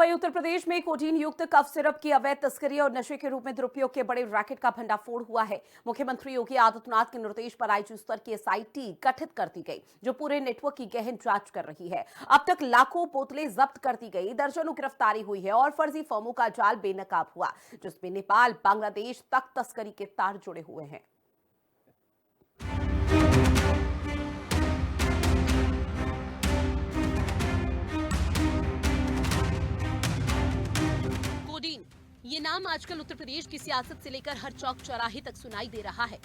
वहीं उत्तर प्रदेश में कोडीन युक्त कफ सिरप की अवैध तस्करी और नशे के रूप में दुरुपयोग के बड़े रैकेट का भंडाफोड़ हुआ है। मुख्यमंत्री योगी आदित्यनाथ के निर्देश पर आईजी स्तर की एसआईटी गठित कर दी गई, जो पूरे नेटवर्क की गहन जांच कर रही है। अब तक लाखों बोतलें जब्त कर दी गई, दर्जनों गिरफ्तारी हुई है और फर्जी फर्मों का जाल बेनकाब हुआ, जिसमें नेपाल, बांग्लादेश तक तस्करी के तार जुड़े हुए हैं। कोडीन, ये नाम आजकल उत्तर प्रदेश की सियासत से लेकर हर चौक चौराहे तक सुनाई दे रहा है।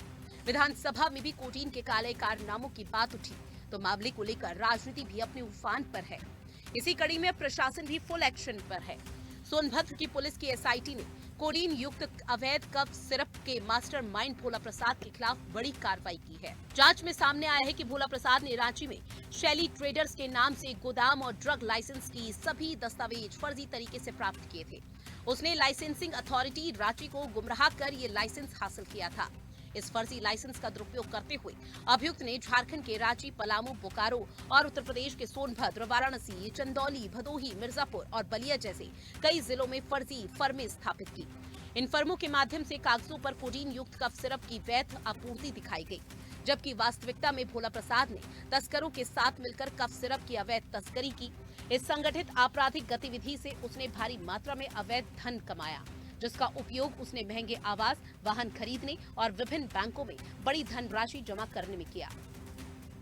विधानसभा में भी कोडीन के काले कारनामों की बात उठी तो मामले को लेकर राजनीति भी अपने उफान पर है। इसी कड़ी में प्रशासन भी फुल एक्शन पर है। सोनभद्र की पुलिस की एसआईटी ने कोडीन युक्त अवैध कफ सिरप के मास्टरमाइंड भोला प्रसाद के खिलाफ बड़ी कार्रवाई की है। जांच में सामने आया है कि भोला प्रसाद ने रांची में शैली ट्रेडर्स के नाम से गोदाम और ड्रग लाइसेंस की सभी दस्तावेज फर्जी तरीके से प्राप्त किए थे। उसने लाइसेंसिंग अथॉरिटी रांची को गुमराह कर ये लाइसेंस हासिल किया था। इस फर्जी लाइसेंस का दुरुपयोग करते हुए अभियुक्त ने झारखंड के रांची, पलामू, बोकारो और उत्तर प्रदेश के सोनभद्र, वाराणसी, चंदौली, भदोही, मिर्जापुर और बलिया जैसे कई जिलों में फर्जी फर्में स्थापित की। इन फर्मों के माध्यम से कागजों पर कोडीन युक्त कफ सिरप की वैध आपूर्ति दिखाई गई, जबकि वास्तविकता में भोला प्रसाद ने तस्करों के साथ मिलकर कफ सिरप की अवैध तस्करी की। इस संगठित आपराधिक गतिविधि से उसने भारी मात्रा में अवैध धन कमाया, जिसका उपयोग उसने महंगे आवास, वाहन खरीदने और विभिन्न बैंकों में बड़ी धनराशि जमा करने में किया।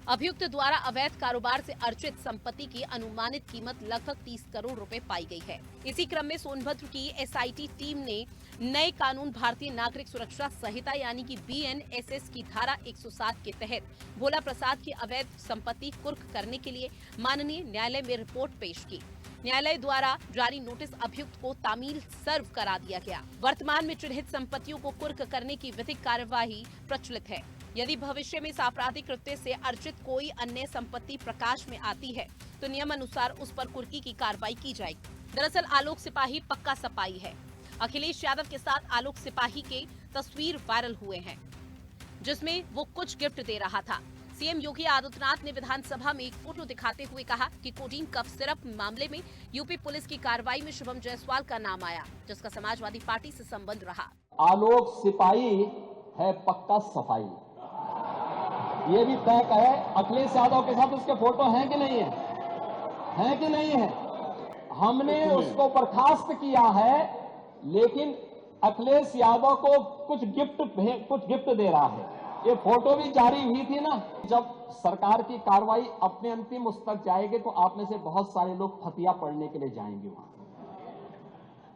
अभियुक्त द्वारा अवैध कारोबार से अर्जित संपत्ति की अनुमानित कीमत लगभग 30 करोड़ रुपए पाई गई है। इसी क्रम में सोनभद्र की एसआईटी टीम ने नए कानून भारतीय नागरिक सुरक्षा संहिता यानी कि बीएनएसएस की धारा 107 के तहत भोला प्रसाद की अवैध संपत्ति कुर्क करने के लिए माननीय न्यायालय में रिपोर्ट पेश की। न्यायालय द्वारा जारी नोटिस अभियुक्त को तामील सर्व करा दिया गया। वर्तमान में चिन्हित संपत्तियों को कुर्क करने की विधिक कार्यवाही प्रचलित है। यदि भविष्य में इस आपराधिक कृत्य से अर्जित कोई अन्य संपत्ति प्रकाश में आती है तो नियम अनुसार उस पर कुर्की की कार्रवाई की जाएगी। दरअसल आलोक सिपाही पक्का सपाई है। अखिलेश यादव के साथ आलोक सिपाही के तस्वीर वायरल हुए हैं, जिसमें वो कुछ गिफ्ट दे रहा था। सीएम योगी आदित्यनाथ ने विधानसभा में एक फोटो दिखाते हुए कहा कि कोडीन कफ सिरप मामले में यूपी पुलिस की कार्रवाई में शुभम जायसवाल का नाम आया, जिसका समाजवादी पार्टी से संबंध रहा। आलोक सिपाही है पक्का सफाई, ये भी तय है। अखिलेश यादव के साथ उसके फोटो हैं कि नहीं है कि नहीं है? हमने उसको बर्खास्त किया है, लेकिन अखिलेश यादव को कुछ गिफ्ट दे रहा है। ये फोटो भी जारी हुई थी ना। जब सरकार की कार्रवाई अपने अंतिम उस तक जाएगी तो आप में से बहुत सारे लोग फतिया पढ़ने के लिए जाएंगे वहां।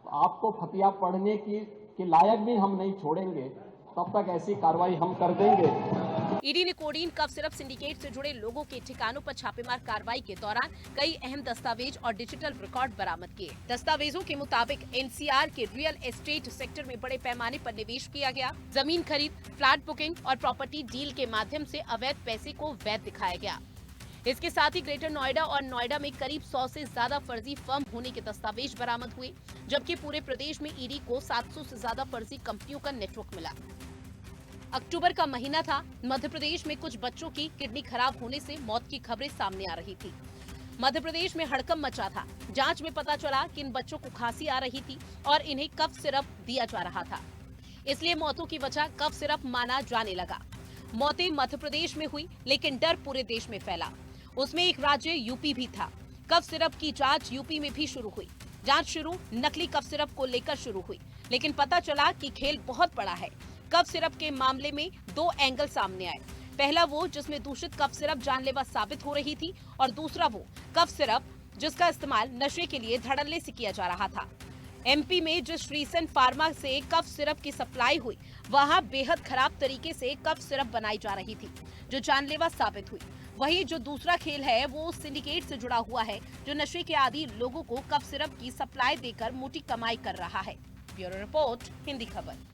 तो आपको फतिया पढ़ने के लायक भी हम नहीं छोड़ेंगे, तब तक ऐसी कार्रवाई हम कर देंगे। ईडी ने कोडीन कफ सिरप सिंडिकेट से जुड़े लोगों के ठिकानों पर छापेमार कार्रवाई के दौरान कई अहम दस्तावेज और डिजिटल रिकॉर्ड बरामद किए। दस्तावेजों के मुताबिक एनसीआर के रियल एस्टेट सेक्टर में बड़े पैमाने पर निवेश किया गया। जमीन खरीद, फ्लैट बुकिंग और प्रॉपर्टी डील के माध्यम से अवैध पैसे को वैध दिखाया गया। इसके साथ ही ग्रेटर नोएडा और नोएडा में करीब 100 से ज्यादा फर्जी फर्म होने के दस्तावेज बरामद हुए, जबकि पूरे प्रदेश में ईडी को 700 से ज्यादा फर्जी कंपनियों का नेटवर्क मिला। अक्टूबर का महीना था। मध्य प्रदेश में कुछ बच्चों की किडनी खराब होने से मौत की खबरें सामने आ रही थी। मध्य प्रदेश में हड़कंप मचा था। जांच में पता चला कि इन बच्चों को खांसी आ रही थी और इन्हें कफ सिरप दिया जा रहा था, इसलिए मौतों की वजह कफ सिरप माना जाने लगा। मौतें मध्य प्रदेश में हुई, लेकिन डर पूरे देश में फैला। उसमें एक राज्य यूपी भी था। कफ सिरप की जांच यूपी में भी शुरू हुई। जांच शुरू नकली कफ सिरप को लेकर शुरू हुई, लेकिन पता चला कि खेल बहुत बड़ा है। कफ सिरप के मामले में 2 एंगल सामने आए। पहला वो जिसमें दूषित कफ सिरप जानलेवा साबित हो रही थी, और दूसरा वो कफ सिरप जिसका इस्तेमाल नशे के लिए धड़ल्ले से किया जा रहा था। एमपी में जिस श्रीसन फार्मा से कफ सिरप की सप्लाई हुई, वहां बेहद खराब तरीके से कफ सिरप बनाई जा रही थी, जो जानलेवा साबित हुई। वहीं जो दूसरा खेल है वो सिंडिकेट से जुड़ा हुआ है, जो नशे के आदी लोगों को कफ सिरप की सप्लाई देकर मोटी कमाई कर रहा है। ब्यूरो रिपोर्ट, हिंदी खबर।